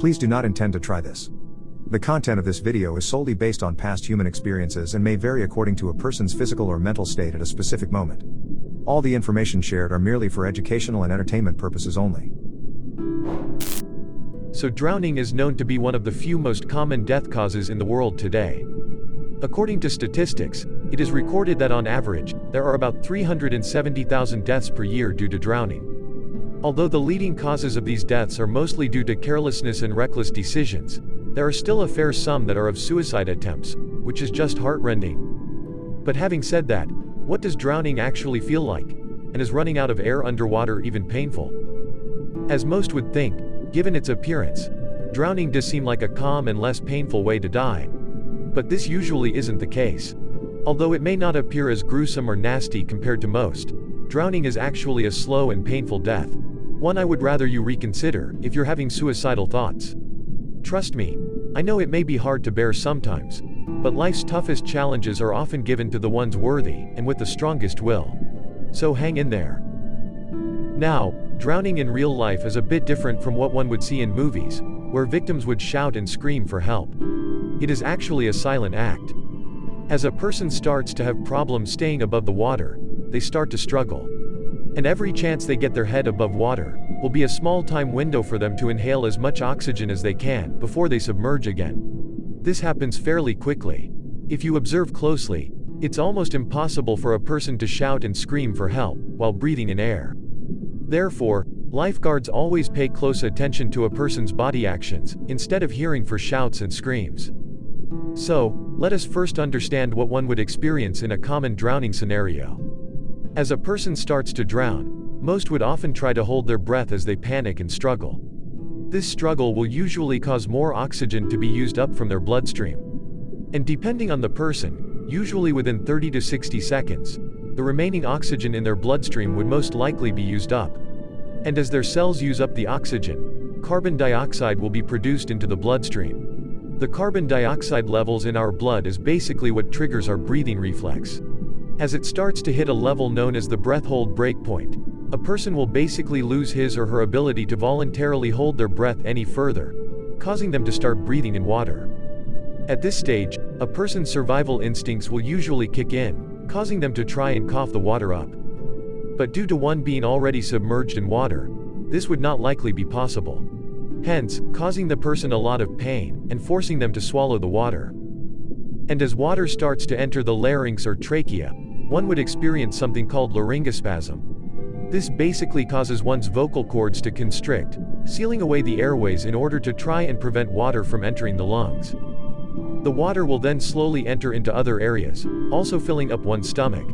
Please do not intend to try this. The content of this video is solely based on past human experiences and may vary according to a person's physical or mental state at a specific moment. All the information shared are merely for educational and entertainment purposes only. So drowning is known to be one of the few most common death causes in the world today. According to statistics, it is recorded that on average, there are about 370,000 deaths per year due to drowning. Although the leading causes of these deaths are mostly due to carelessness and reckless decisions, there are still a fair sum that are of suicide attempts, which is just heart-rending. But having said that, what does drowning actually feel like? And is running out of air underwater even painful? As most would think, given its appearance, drowning does seem like a calm and less painful way to die. But this usually isn't the case. Although it may not appear as gruesome or nasty compared to most, drowning is actually a slow and painful death. One I would rather you reconsider if you're having suicidal thoughts. Trust me, I know it may be hard to bear sometimes, but life's toughest challenges are often given to the ones worthy and with the strongest will. So hang in there. Now, drowning in real life is a bit different from what one would see in movies, where victims would shout and scream for help. It is actually a silent act. As a person starts to have problems staying above the water, they start to struggle. And every chance they get their head above water, will be a small time window for them to inhale as much oxygen as they can before they submerge again. This happens fairly quickly. If you observe closely, it's almost impossible for a person to shout and scream for help while breathing in air. Therefore, lifeguards always pay close attention to a person's body actions, instead of hearing for shouts and screams. So, let us first understand what one would experience in a common drowning scenario. As a person starts to drown, most would often try to hold their breath as they panic and struggle. This struggle will usually cause more oxygen to be used up from their bloodstream. And depending on the person, usually within 30 to 60 seconds, the remaining oxygen in their bloodstream would most likely be used up. And as their cells use up the oxygen, carbon dioxide will be produced into the bloodstream. The carbon dioxide levels in our blood is basically what triggers our breathing reflex. As it starts to hit a level known as the breath hold breakpoint, a person will basically lose his or her ability to voluntarily hold their breath any further, causing them to start breathing in water. At this stage, a person's survival instincts will usually kick in, causing them to try and cough the water up. But due to one being already submerged in water, this would not likely be possible. Hence, causing the person a lot of pain, and forcing them to swallow the water. And as water starts to enter the larynx or trachea, one would experience something called laryngospasm. This basically causes one's vocal cords to constrict, sealing away the airways in order to try and prevent water from entering the lungs. The water will then slowly enter into other areas, also filling up one's stomach.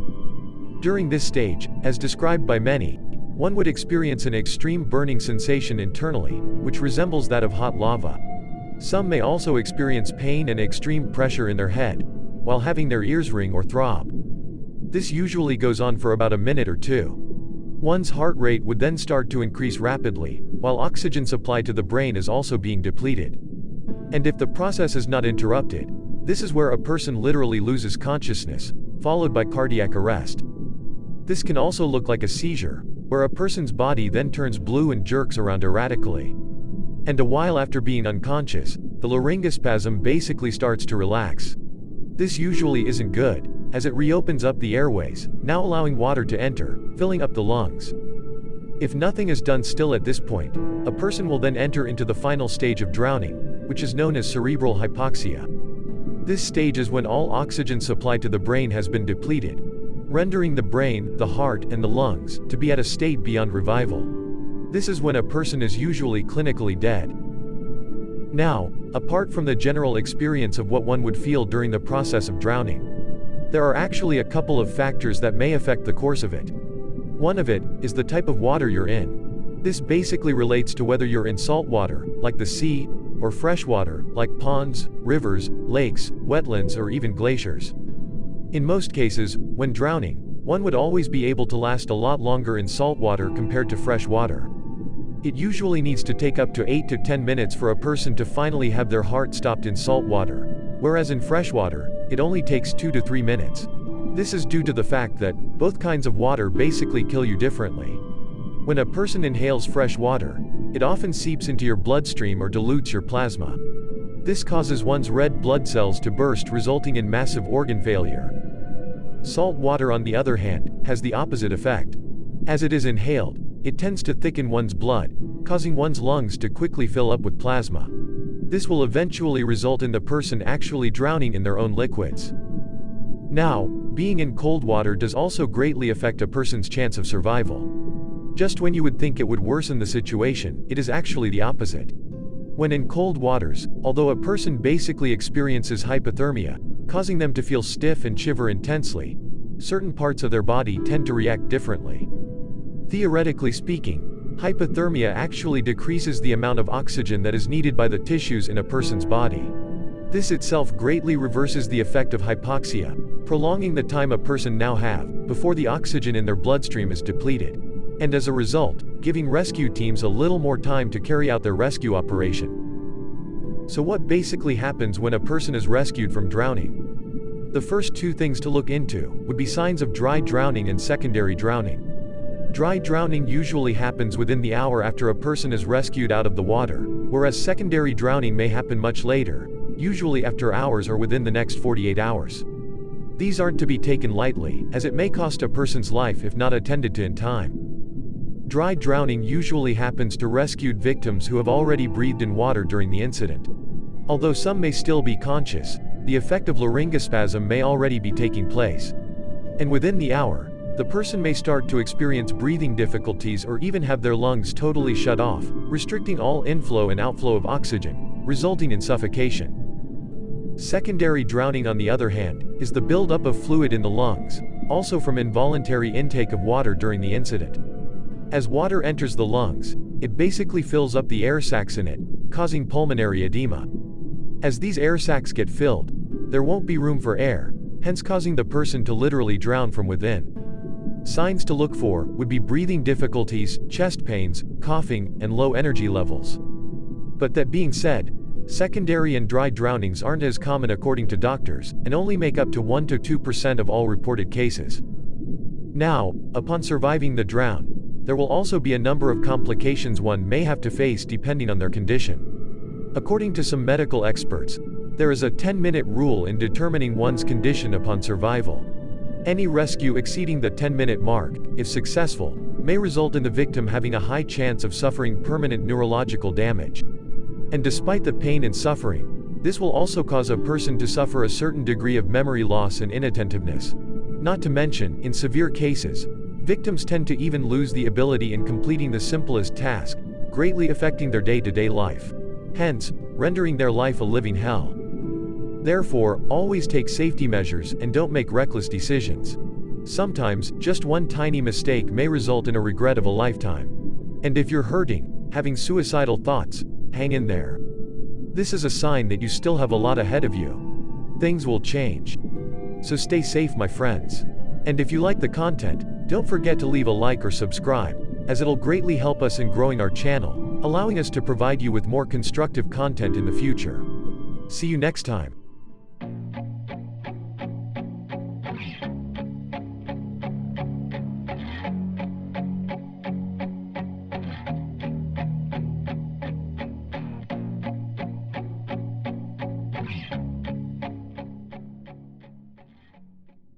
During this stage, as described by many, one would experience an extreme burning sensation internally, which resembles that of hot lava. Some may also experience pain and extreme pressure in their head, while having their ears ring or throb. This usually goes on for about a minute or two. One's heart rate would then start to increase rapidly, while oxygen supply to the brain is also being depleted. And if the process is not interrupted, this is where a person literally loses consciousness, followed by cardiac arrest. This can also look like a seizure, where a person's body then turns blue and jerks around erratically. And a while after being unconscious, the laryngospasm basically starts to relax. This usually isn't good, as it reopens up the airways, now allowing water to enter, filling up the lungs. If nothing is done still at this point, a person will then enter into the final stage of drowning, which is known as cerebral hypoxia. This stage is when all oxygen supply to the brain has been depleted, rendering the brain, the heart, and the lungs to be at a state beyond revival. This is when a person is usually clinically dead. Now, apart from the general experience of what one would feel during the process of drowning, there are actually a couple of factors that may affect the course of it. One of it is the type of water you're in. This basically relates to whether you're in salt water, like the sea, or fresh water, like ponds, rivers, lakes, wetlands, or even glaciers. In most cases, when drowning, one would always be able to last a lot longer in salt water compared to fresh water. It usually needs to take up to 8 to 10 minutes for a person to finally have their heart stopped in salt water, whereas in fresh water, it only takes 2 to 3 minutes. This is due to the fact that both kinds of water basically kill you differently. When a person inhales fresh water, it often seeps into your bloodstream or dilutes your plasma. This causes one's red blood cells to burst, resulting in massive organ failure. Salt water, on the other hand, has the opposite effect. As it is inhaled, it tends to thicken one's blood, causing one's lungs to quickly fill up with plasma. This will eventually result in the person actually drowning in their own liquids. Now, being in cold water does also greatly affect a person's chance of survival. Just when you would think it would worsen the situation, it is actually the opposite. When in cold waters, although a person basically experiences hypothermia, causing them to feel stiff and shiver intensely, certain parts of their body tend to react differently. Theoretically speaking, hypothermia actually decreases the amount of oxygen that is needed by the tissues in a person's body. This itself greatly reverses the effect of hypoxia, prolonging the time a person now have before the oxygen in their bloodstream is depleted, and as a result, giving rescue teams a little more time to carry out their rescue operation. So what basically happens when a person is rescued from drowning? The first two things to look into would be signs of dry drowning and secondary drowning. Dry drowning usually happens within the hour after a person is rescued out of the water, whereas secondary drowning may happen much later, usually after hours or within the next 48 hours. These aren't to be taken lightly, as it may cost a person's life if not attended to in time. Dry drowning usually happens to rescued victims who have already breathed in water during the incident. Although some may still be conscious, the effect of laryngospasm may already be taking place. And within the hour, the person may start to experience breathing difficulties or even have their lungs totally shut off, restricting all inflow and outflow of oxygen, resulting in suffocation. Secondary drowning, on the other hand, is the buildup of fluid in the lungs, also from involuntary intake of water during the incident. As water enters the lungs, it basically fills up the air sacs in it, causing pulmonary edema. As these air sacs get filled, there won't be room for air, hence causing the person to literally drown from within. Signs to look for would be breathing difficulties, chest pains, coughing, and low energy levels. But that being said, secondary and dry drownings aren't as common according to doctors, and only make up to 1 to 2% of all reported cases. Now, upon surviving the drown, there will also be a number of complications one may have to face depending on their condition. According to some medical experts, there is a 10-minute rule in determining one's condition upon survival. Any rescue exceeding the 10-minute mark, if successful, may result in the victim having a high chance of suffering permanent neurological damage. And despite the pain and suffering, this will also cause a person to suffer a certain degree of memory loss and inattentiveness. Not to mention, in severe cases, victims tend to even lose the ability in completing the simplest task, greatly affecting their day-to-day life. Hence, rendering their life a living hell. Therefore, always take safety measures and don't make reckless decisions. Sometimes, just one tiny mistake may result in a regret of a lifetime. And if you're hurting, having suicidal thoughts, hang in there. This is a sign that you still have a lot ahead of you. Things will change. So stay safe, my friends. And if you like the content, don't forget to leave a like or subscribe, as it'll greatly help us in growing our channel, allowing us to provide you with more constructive content in the future. See you next time.